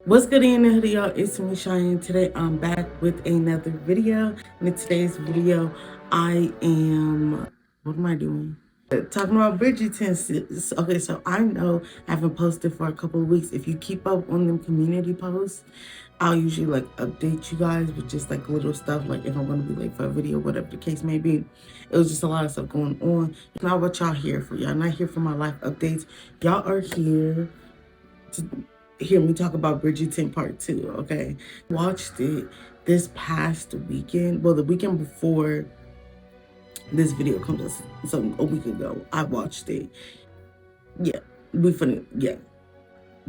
What's good in the hoodie, y'all? It's me, Cheyenne. Today I'm back with another video. In today's video, I am, what am I doing? Talking about Bridgerton. Okay, so I know I haven't posted for a couple of weeks. If you keep up on them community posts, I'll usually like update you guys with just like little stuff, like if I'm gonna be late for a video, whatever the case may be. It was just a lot of stuff going on. It's not what y'all here for. Y'all not here for my life updates. Y'all are here to hear me talk about Bridgerton Part 2, okay? Watched it this past weekend. Well, the weekend before this video comes out, so a week ago, I watched it. Yeah, yeah.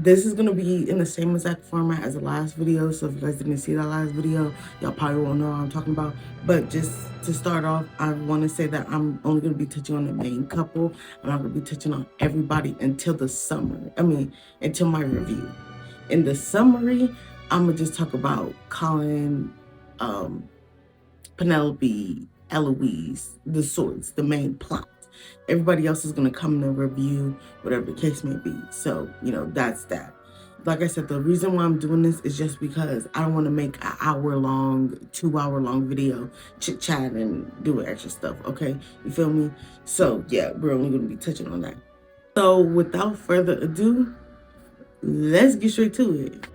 This is gonna be in the same exact format as the last video, so if you guys didn't see that last video, y'all probably won't know what I'm talking about. But just to start off, I want to say that I'm only gonna be touching on the main couple. I'm not gonna be touching on everybody until the summer. Until my review. In the summary, I'm gonna just talk about Colin, Penelope, Eloise, the swords, the main plot. Everybody else is gonna come in a review, whatever the case may be. So, that's that. Like I said, the reason why I'm doing this is just because I don't want to make an hour-long, 2-hour-long video, chit-chat and do extra stuff, okay? You feel me? So, yeah, we're only gonna be touching on that. So, without further ado, let's get straight to it.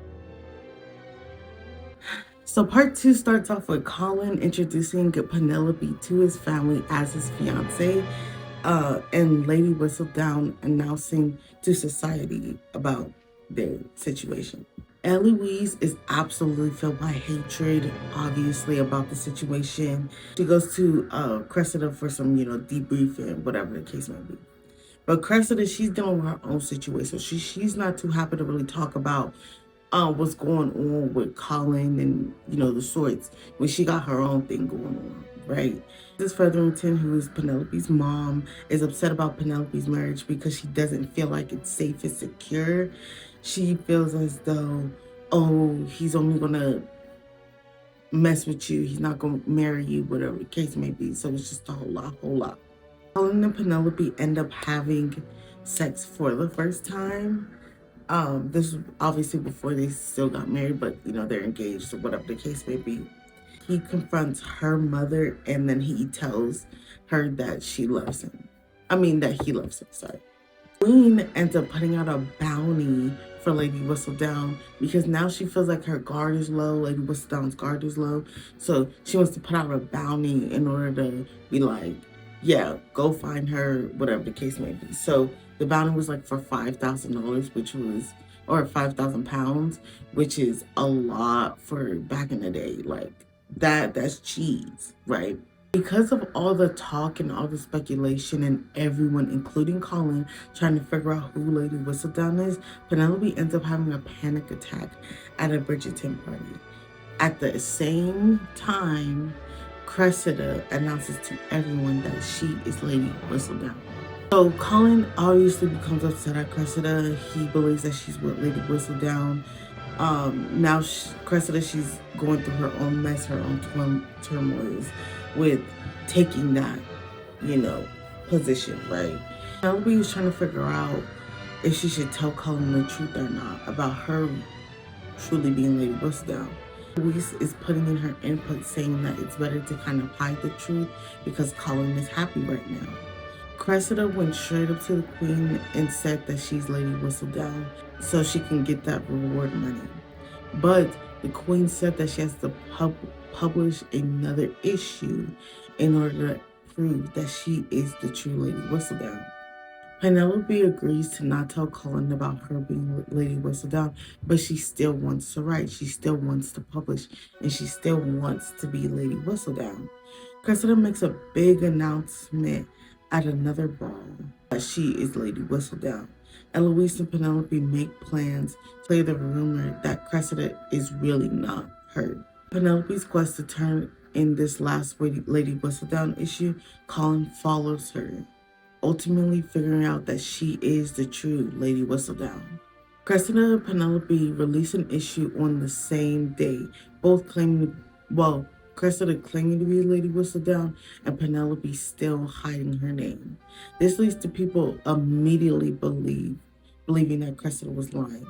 So part 2 starts off with Colin introducing Penelope to his family as his fiance, and Lady Whistledown announcing to society about their situation. Eloise is absolutely filled by hatred, obviously, about the situation. She goes to Cressida for some, debriefing, whatever the case may be. But Cressida, she's dealing with her own situation. She's not too happy to really talk about what's going on with Colin and, the sorts, when she got her own thing going on, right? This Featherington, who is Penelope's mom, is upset about Penelope's marriage because she doesn't feel like it's safe and secure. She feels as though, oh, he's only gonna mess with you. He's not gonna marry you, whatever the case may be. So it's just a whole lot. Colin and Penelope end up having sex for the first time. This was obviously before they still got married, but they're engaged or whatever the case may be. He confronts her mother and then he tells her that she loves him. That he loves her, sorry. Queen ends up putting out a bounty for Lady Whistledown because now she feels like her guard is low. Lady Whistledown's guard is low. So she wants to put out a bounty in order to be like, yeah, go find her, whatever the case may be. So the bounty was like for $5,000, or 5,000 pounds, which is a lot for back in the day. Like that's cheese, right? Because of all the talk and all the speculation and everyone, including Colin, trying to figure out who Lady Whistledown is, Penelope ends up having a panic attack at a Bridgerton party. At the same time, Cressida announces to everyone that she is Lady Whistledown. So Colin obviously becomes upset at Cressida. He believes that she's with Lady Whistledown. Now Cressida, she's going through her own mess, her own turmoils with taking that, position, right? Penelope is trying to figure out if she should tell Colin the truth or not about her truly being Lady Whistledown. Louise is putting in her input saying that it's better to kind of hide the truth because Colin is happy right now. Cressida went straight up to the Queen and said that she's Lady Whistledown so she can get that reward money. But the Queen said that she has to publish another issue in order to prove that she is the true Lady Whistledown. Penelope agrees to not tell Colin about her being Lady Whistledown, but she still wants to write, she still wants to publish, and she still wants to be Lady Whistledown. Cressida makes a big announcement at another ball that she is Lady Whistledown. Eloise and Penelope make plans to play the rumor that Cressida is really not her. Penelope's quest to turn in this last Lady Whistledown issue, Colin follows her, ultimately figuring out that she is the true Lady Whistledown. Cressida and Penelope release an issue on the same day, both claiming, Cressida claiming to be Lady Whistledown and Penelope still hiding her name. This leads to people immediately believing that Cressida was lying.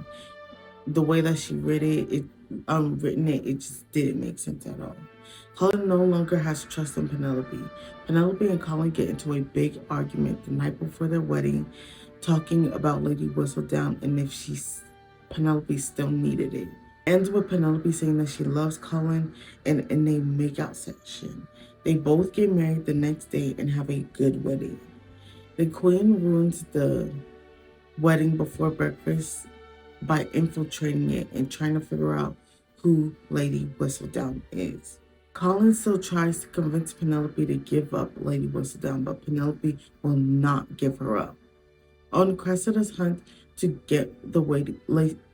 the way that she written it, it just didn't make sense at all. Colin no longer has trust in Penelope. Penelope and Colin get into a big argument the night before their wedding, talking about Lady Whistledown and if Penelope still needed it. Ends with Penelope saying that she loves Colin and in a makeout session. They both get married the next day and have a good wedding. The Queen ruins the wedding before breakfast by infiltrating it and trying to figure out who Lady Whistledown is. Colin still tries to convince Penelope to give up Lady Whistledown, but Penelope will not give her up. On Cressida's hunt to get the Lady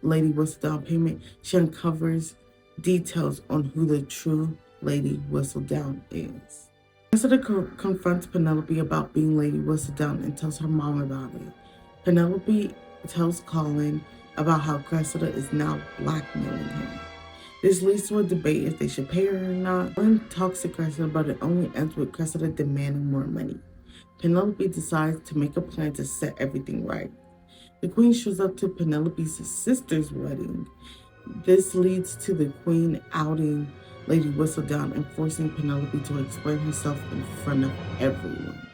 Whistledown payment, she uncovers details on who the true Lady Whistledown is. Cressida confronts Penelope about being Lady Whistledown and tells her mom about it. Penelope tells Colin about how Cressida is now blackmailing him. This leads to a debate if they should pay her or not. Colin talks to Cressida, but it only ends with Cressida demanding more money. Penelope decides to make a plan to set everything right. The Queen shows up to Penelope's sister's wedding. This leads to the Queen outing Lady Whistledown and forcing Penelope to explain herself in front of everyone.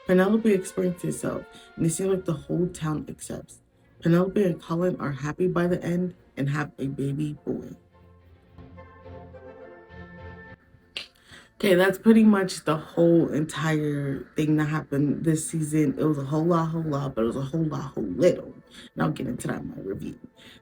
Penelope explains herself, and it seems like the whole town accepts. Penelope and Colin are happy by the end and have a baby boy. Okay, that's pretty much the whole entire thing that happened this season. It was a whole lot, but it was a whole little. And I'll get into that in my review.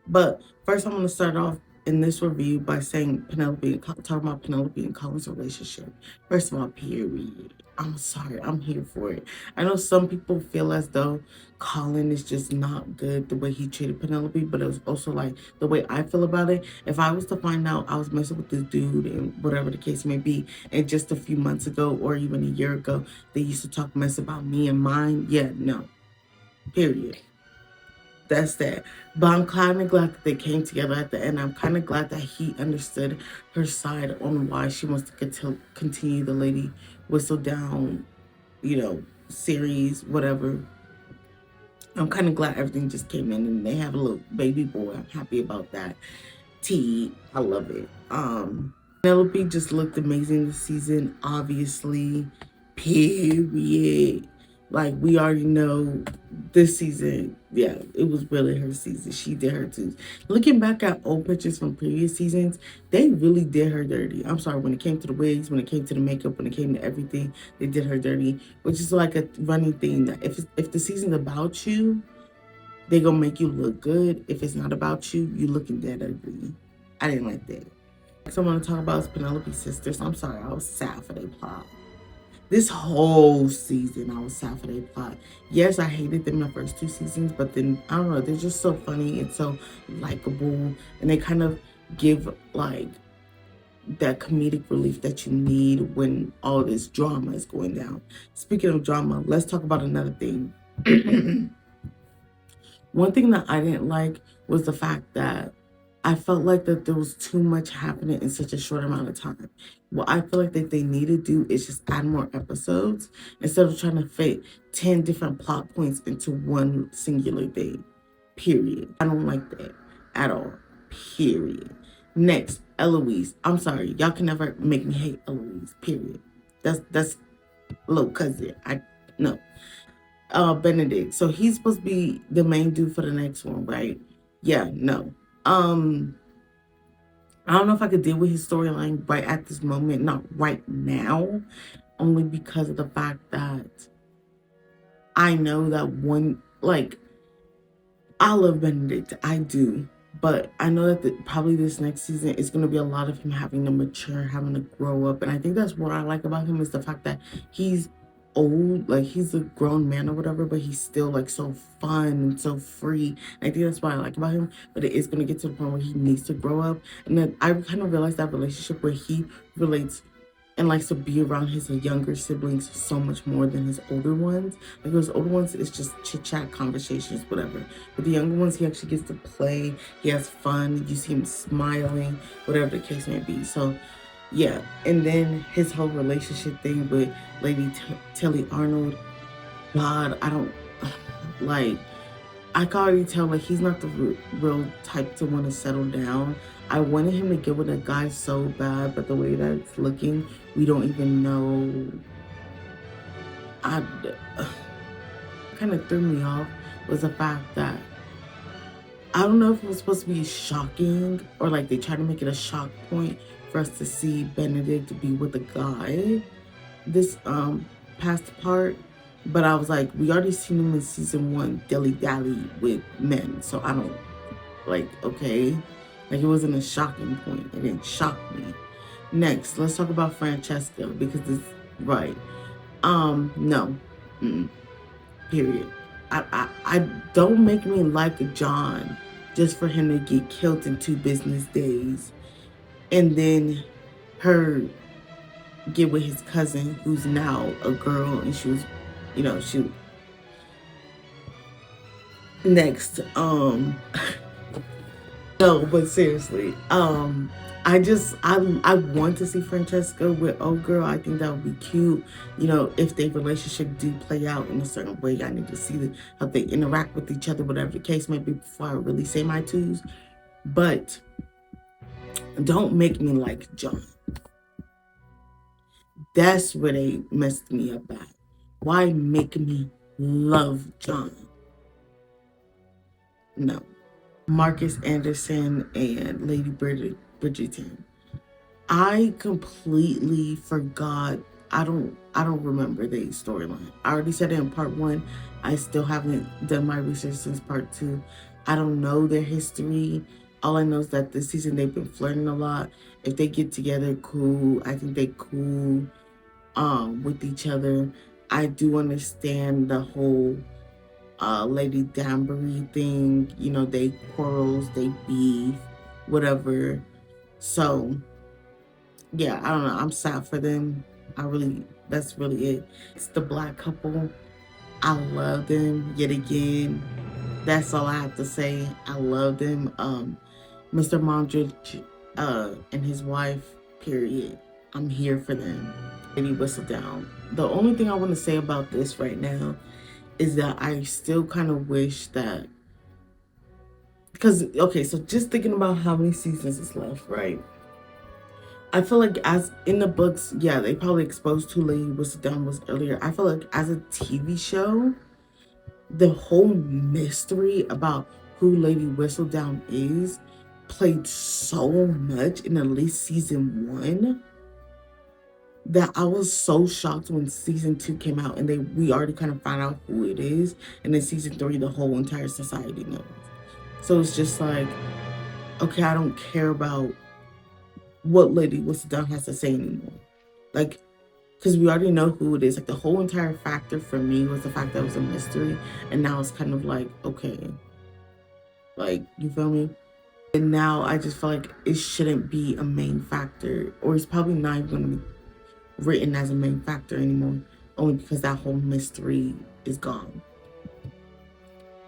But first, I'm going to start off in this review by saying talking about Penelope and Colin's relationship. First of all, period. I'm sorry, I'm here for it. I know some people feel as though Colin is just not good the way he treated Penelope, but it was also like the way I feel about it. If I was to find out I was messing with this dude and whatever the case may be, and just a few months ago or even a year ago, they used to talk mess about me and mine, yeah, no. Period. That's that. But I'm kind of glad that they came together at the end. I'm kind of glad that he understood her side on why she wants to continue the Lady Whistledown, series, whatever. I'm kind of glad everything just came in and they have a little baby boy. I'm happy about that. I love it. Penelope just looked amazing this season, obviously. Period. Like, we already know this season, yeah, it was really her season. She did her too. Looking back at old pictures from previous seasons, they really did her dirty. I'm sorry, when it came to the wigs, when it came to the makeup, when it came to everything, they did her dirty, which is like a running thing that if the season's about you, they gonna make you look good. If it's not about you, you looking dead ugly. I didn't like that. Next I want to talk about is Penelope's sisters. I'm sorry, I was sad for their plot. This whole season, I was sad for their plot. Yes, I hated them the first 2 seasons, but then, I don't know, they're just so funny and so likable. And they kind of give, like, that comedic relief that you need when all this drama is going down. Speaking of drama, let's talk about another thing. One thing that I didn't like was the fact that I felt like that there was too much happening in such a short amount of time. What I feel like that they need to do is just add more episodes instead of trying to fit 10 different plot points into one singular day. Period. I don't like that at all. Period. Next, Eloise. I'm sorry. Y'all can never make me hate Eloise. Period. That's little cousin. No. Benedict. So he's supposed to be the main dude for the next one, right? Yeah, no. I don't know if I could deal with his storyline right at this moment, not right now, only because of the fact that I know that I love Benedict, I do, but I know that probably this next season is going to be a lot of him having to mature, having to grow up, and I think that's what I like about him is the fact that he's old, like he's a grown man or whatever, but he's still like so fun and so free. And I think that's what I like about him, but it is going to get to the point where he needs to grow up. And then I kind of realized that relationship where he relates and likes to be around his younger siblings so much more than his older ones. Like his older ones, it's just chit-chat, conversations, whatever. But the younger ones, he actually gets to play, he has fun, you see him smiling, whatever the case may be. So yeah, and then his whole relationship thing with Lady Tilly Arnold. God, I don't like. I can already tell, like, he's not the real type to want to settle down. I wanted him to get with a guy so bad, but the way that it's looking, we don't even know. I kind of threw me off was the fact that I don't know if it was supposed to be shocking or like they tried to make it a shock point for us to see Benedict be with a guy this past part. But I was like, we already seen him in season 1 dilly dally with men, so I don't like, okay, like it wasn't a shocking point. It didn't shock me. Next, let's talk about Francesca because this right. No, period. I don't make me like John just for him to get killed in 2 business days, and then her get with his cousin who's now a girl, and she was, she next. No, but seriously, I want to see Francesca with old girl. I think that would be cute. If their relationship do play out in a certain way, I need to see how they interact with each other, whatever the case may be, before I really say my twos. But don't make me like John. That's where they messed me up at. Why make me love John? No. Marcus Anderson and Lady Bridgerton. I completely forgot. I don't remember the storyline. I already said it in part 1. I still haven't done my research since part 2. I don't know their history. All I know is that this season they've been flirting a lot. If they get together, cool. I think they cool with each other. I do understand the whole Lady Danbury thing. They quarrels, they beef, whatever. So yeah, I don't know. I'm sad for them. That's really it. It's the black couple. I love them yet again. That's all I have to say. I love them. Mr. Mondridge and his wife, period. I'm here for them. Lady Whistledown. The only thing I want to say about this right now is that I still kind of wish that, because, okay, so just thinking about how many seasons is left, right? I feel like as in the books, yeah, they probably exposed who Lady Whistledown was earlier. I feel like as a TV show, the whole mystery about who Lady Whistledown is played so much in at least season 1 that I was so shocked when season 2 came out and we already kind of found out who it is, and then season 3 the whole entire society knows. So it's just like, okay, I don't care about what Lady Whistledown has to say anymore. Like, because we already know who it is. Like, the whole entire factor for me was the fact that it was a mystery, and now it's kind of like, okay, like, you feel me? And now I just feel like it shouldn't be a main factor, or it's probably not even going to be written as a main factor anymore, only because that whole mystery is gone.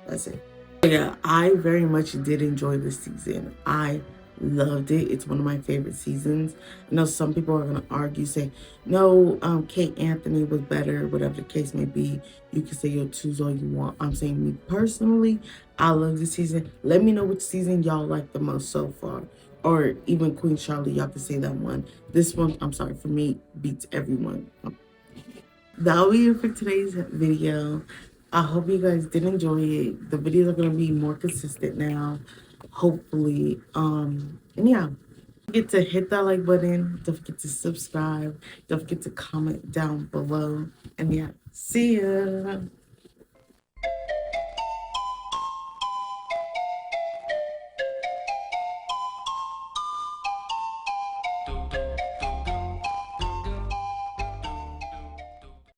That's it. But yeah, I very much did enjoy this season. I loved it. It's one of my favorite seasons. I know some people are going to argue, say, no, Kate Anthony was better, whatever the case may be. You can say your twos all you want. I'm saying, me personally, I love this season. Let me know which season y'all like the most so far. Or even Queen Charlotte, y'all can say that one. This one, I'm sorry, for me, beats everyone. That'll be it for today's video. I hope you guys did enjoy it. The videos are going to be more consistent now, hopefully. And yeah, don't forget to hit that like button. Don't forget to subscribe. Don't forget to comment down below. And yeah, see ya.